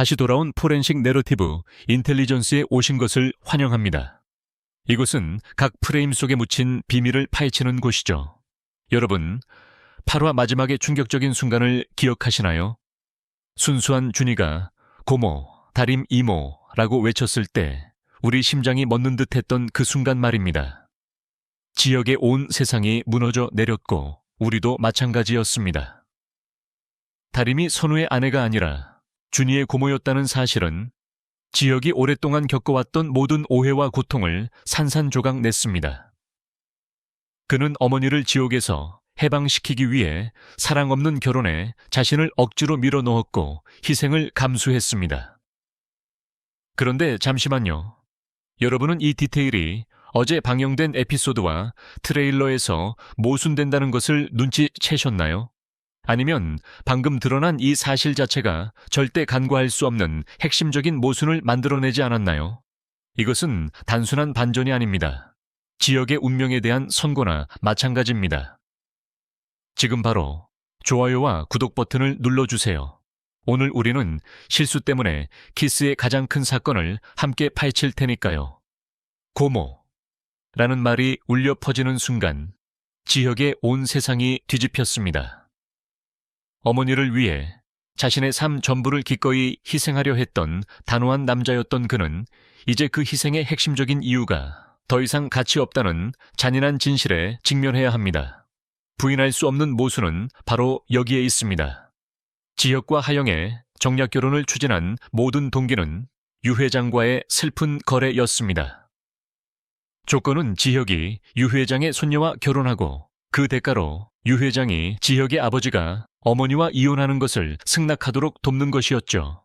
다시 돌아온 포렌식 내러티브 인텔리전스에 오신 것을 환영합니다. 이곳은 각 프레임 속에 묻힌 비밀을 파헤치는 곳이죠. 여러분, 8화 마지막의 충격적인 순간을 기억하시나요? 순수한 준이가 고모, 다림 이모라고 외쳤을 때 우리 심장이 멎는 듯 했던 그 순간 말입니다. 지역의 온 세상이 무너져 내렸고 우리도 마찬가지였습니다. 다림이 선우의 아내가 아니라 준이의 고모였다는 사실은 지역이 오랫동안 겪어왔던 모든 오해와 고통을 산산조각 냈습니다. 그는 어머니를 지옥에서 해방시키기 위해 사랑 없는 결혼에 자신을 억지로 밀어넣었고 희생을 감수했습니다. 그런데 잠시만요. 여러분은 이 디테일이 어제 방영된 에피소드와 트레일러에서 모순된다는 것을 눈치채셨나요? 아니면 방금 드러난 이 사실 자체가 절대 간과할 수 없는 핵심적인 모순을 만들어내지 않았나요? 이것은 단순한 반전이 아닙니다. 지역의 운명에 대한 선고나 마찬가지입니다. 지금 바로 좋아요와 구독 버튼을 눌러주세요. 오늘 우리는 실수 때문에 키스의 가장 큰 사건을 함께 파헤칠 테니까요. 고모라는 말이 울려 퍼지는 순간 지역의 온 세상이 뒤집혔습니다. 어머니를 위해 자신의 삶 전부를 기꺼이 희생하려 했던 단호한 남자였던 그는 이제 그 희생의 핵심적인 이유가 더 이상 가치 없다는 잔인한 진실에 직면해야 합니다. 부인할 수 없는 모순은 바로 여기에 있습니다. 지역과 하영의 정략 결혼을 추진한 모든 동기는 유 회장과의 슬픈 거래였습니다. 조건은 지혁이 유 회장의 손녀와 결혼하고 그 대가로 유 회장이 지혁의 아버지가 어머니와 이혼하는 것을 승낙하도록 돕는 것이었죠.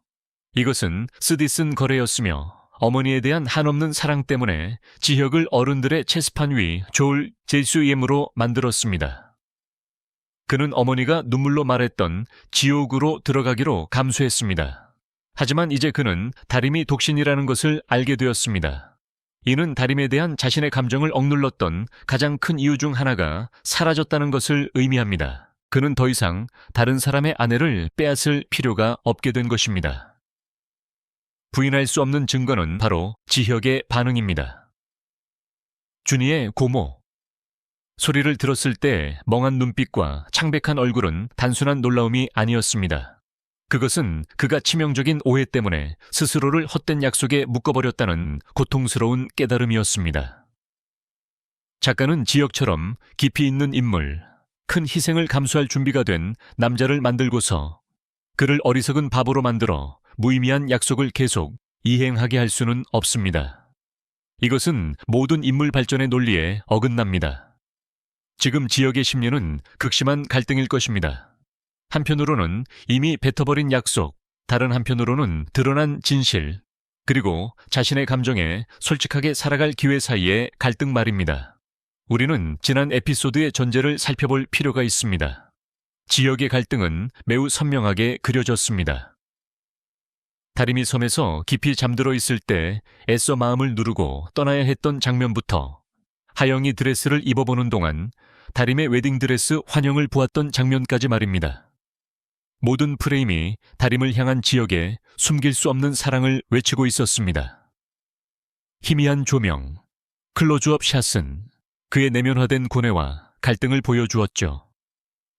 이것은 쓰디쓴 거래였으며 어머니에 대한 한없는 사랑 때문에 지혁을 어른들의 체스판 위 조을 제수임으로 만들었습니다. 그는 어머니가 눈물로 말했던 지옥으로 들어가기로 감수했습니다. 하지만 이제 그는 다림이 독신이라는 것을 알게 되었습니다. 이는 다림에 대한 자신의 감정을 억눌렀던 가장 큰 이유 중 하나가 사라졌다는 것을 의미합니다. 그는 더 이상 다른 사람의 아내를 빼앗을 필요가 없게 된 것입니다. 부인할 수 없는 증거는 바로 지혁의 반응입니다. 준이의 고모. 소리를 들었을 때 멍한 눈빛과 창백한 얼굴은 단순한 놀라움이 아니었습니다. 그것은 그가 치명적인 오해 때문에 스스로를 헛된 약속에 묶어버렸다는 고통스러운 깨달음이었습니다. 작가는 지역처럼 깊이 있는 인물, 큰 희생을 감수할 준비가 된 남자를 만들고서 그를 어리석은 바보로 만들어 무의미한 약속을 계속 이행하게 할 수는 없습니다. 이것은 모든 인물 발전의 논리에 어긋납니다. 지금 지역의 심리는 극심한 갈등일 것입니다. 한편으로는 이미 뱉어버린 약속, 다른 한편으로는 드러난 진실, 그리고 자신의 감정에 솔직하게 살아갈 기회 사이의 갈등 말입니다. 우리는 지난 에피소드의 전제를 살펴볼 필요가 있습니다. 지역의 갈등은 매우 선명하게 그려졌습니다. 다림이 섬에서 깊이 잠들어 있을 때 애써 마음을 누르고 떠나야 했던 장면부터 하영이 드레스를 입어보는 동안 다림의 웨딩드레스 환영을 보았던 장면까지 말입니다. 모든 프레임이 다림을 향한 지역에 숨길 수 없는 사랑을 외치고 있었습니다. 희미한 조명, 클로즈업 샷은 그의 내면화된 고뇌와 갈등을 보여주었죠.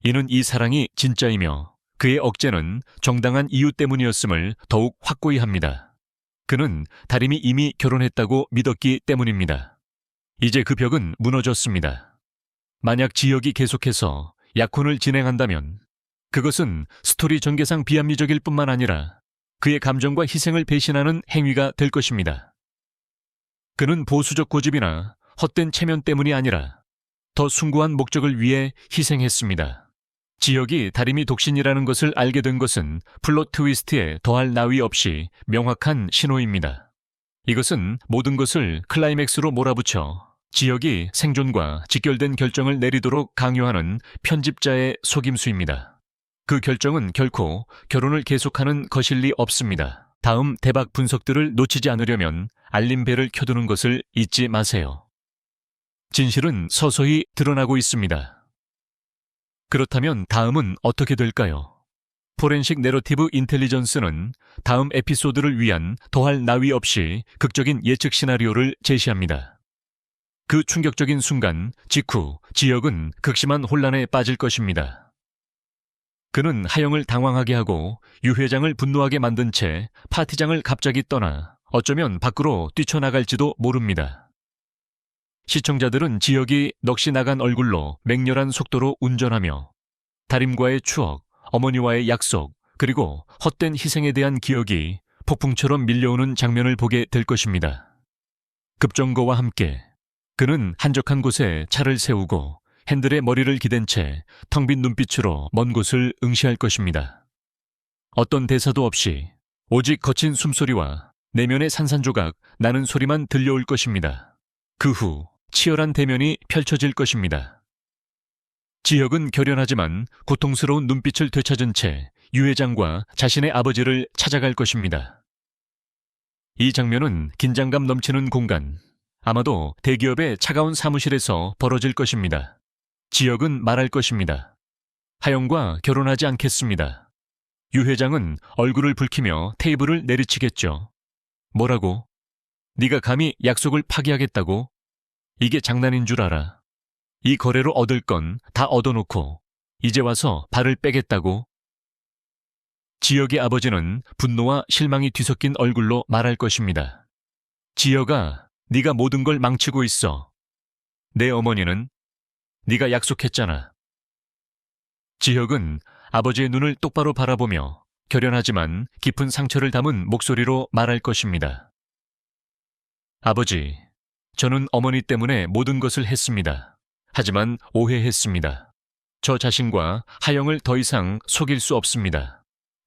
이는 이 사랑이 진짜이며 그의 억제는 정당한 이유 때문이었음을 더욱 확고히 합니다. 그는 다림이 이미 결혼했다고 믿었기 때문입니다. 이제 그 벽은 무너졌습니다. 만약 지역이 계속해서 약혼을 진행한다면 그것은 스토리 전개상 비합리적일 뿐만 아니라 그의 감정과 희생을 배신하는 행위가 될 것입니다. 그는 보수적 고집이나 헛된 체면 때문이 아니라 더 숭고한 목적을 위해 희생했습니다. 지역이 다림이 독신이라는 것을 알게 된 것은 플롯 트위스트에 더할 나위 없이 명확한 신호입니다. 이것은 모든 것을 클라이맥스로 몰아붙여 지역이 생존과 직결된 결정을 내리도록 강요하는 편집자의 속임수입니다. 그 결정은 결코 결혼을 계속하는 것일 리 없습니다. 다음 대박 분석들을 놓치지 않으려면 알림벨을 켜두는 것을 잊지 마세요. 진실은 서서히 드러나고 있습니다. 그렇다면 다음은 어떻게 될까요? 포렌식 내러티브 인텔리전스는 다음 에피소드를 위한 더할 나위 없이 극적인 예측 시나리오를 제시합니다. 그 충격적인 순간 직후 지혁은 극심한 혼란에 빠질 것입니다. 그는 하영을 당황하게 하고 유 회장을 분노하게 만든 채 파티장을 갑자기 떠나 어쩌면 밖으로 뛰쳐나갈지도 모릅니다. 시청자들은 지혁이 넋이 나간 얼굴로 맹렬한 속도로 운전하며 다림과의 추억, 어머니와의 약속, 그리고 헛된 희생에 대한 기억이 폭풍처럼 밀려오는 장면을 보게 될 것입니다. 급정거와 함께 그는 한적한 곳에 차를 세우고 핸들에 머리를 기댄 채 텅 빈 눈빛으로 먼 곳을 응시할 것입니다. 어떤 대사도 없이 오직 거친 숨소리와 내면의 산산조각 나는 소리만 들려올 것입니다. 그 후 치열한 대면이 펼쳐질 것입니다. 지혁은 결연하지만 고통스러운 눈빛을 되찾은 채 유 회장과 자신의 아버지를 찾아갈 것입니다. 이 장면은 긴장감 넘치는 공간, 아마도 대기업의 차가운 사무실에서 벌어질 것입니다. 지혁은 말할 것입니다. 하영과 결혼하지 않겠습니다. 유 회장은 얼굴을 붉히며 테이블을 내리치겠죠. 뭐라고? 네가 감히 약속을 파기하겠다고? 이게 장난인 줄 알아. 이 거래로 얻을 건 다 얻어놓고 이제 와서 발을 빼겠다고? 지혁의 아버지는 분노와 실망이 뒤섞인 얼굴로 말할 것입니다. 지혁아, 네가 모든 걸 망치고 있어. 내 어머니는 네가 약속했잖아. 지혁은 아버지의 눈을 똑바로 바라보며 결연하지만 깊은 상처를 담은 목소리로 말할 것입니다. 아버지, 저는 어머니 때문에 모든 것을 했습니다. 하지만 오해했습니다. 저 자신과 하영을 더 이상 속일 수 없습니다.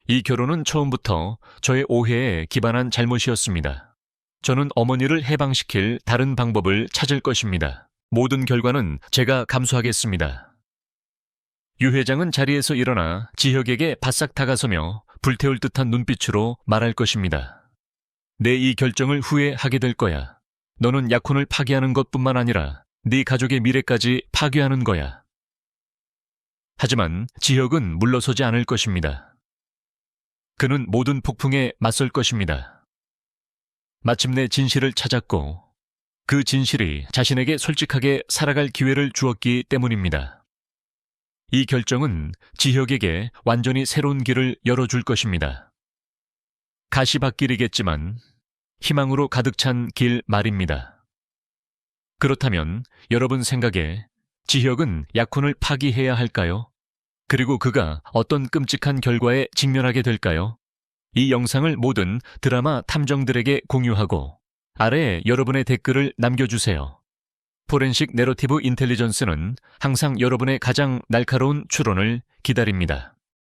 이 결혼은 처음부터 저의 오해에 기반한 잘못이었습니다. 저는 어머니를 해방시킬 다른 방법을 찾을 것입니다. 모든 결과는 제가 감수하겠습니다. 유 회장은 자리에서 일어나 지혁에게 바싹 다가서며 불태울 듯한 눈빛으로 말할 것입니다. 내 이 결정을 후회하게 될 거야. 너는 약혼을 파기하는 것뿐만 아니라 네 가족의 미래까지 파괴하는 거야. 하지만 지혁은 물러서지 않을 것입니다. 그는 모든 폭풍에 맞설 것입니다. 마침내 진실을 찾았고 그 진실이 자신에게 솔직하게 살아갈 기회를 주었기 때문입니다. 이 결정은 지혁에게 완전히 새로운 길을 열어줄 것입니다. 가시밭길이겠지만 희망으로 가득 찬 길 말입니다. 그렇다면 여러분 생각에 지혁은 약혼을 파기해야 할까요? 그리고 그가 어떤 끔찍한 결과에 직면하게 될까요? 이 영상을 모든 드라마 탐정들에게 공유하고 아래에 여러분의 댓글을 남겨주세요. 포렌식 내러티브 인텔리전스는 항상 여러분의 가장 날카로운 추론을 기다립니다.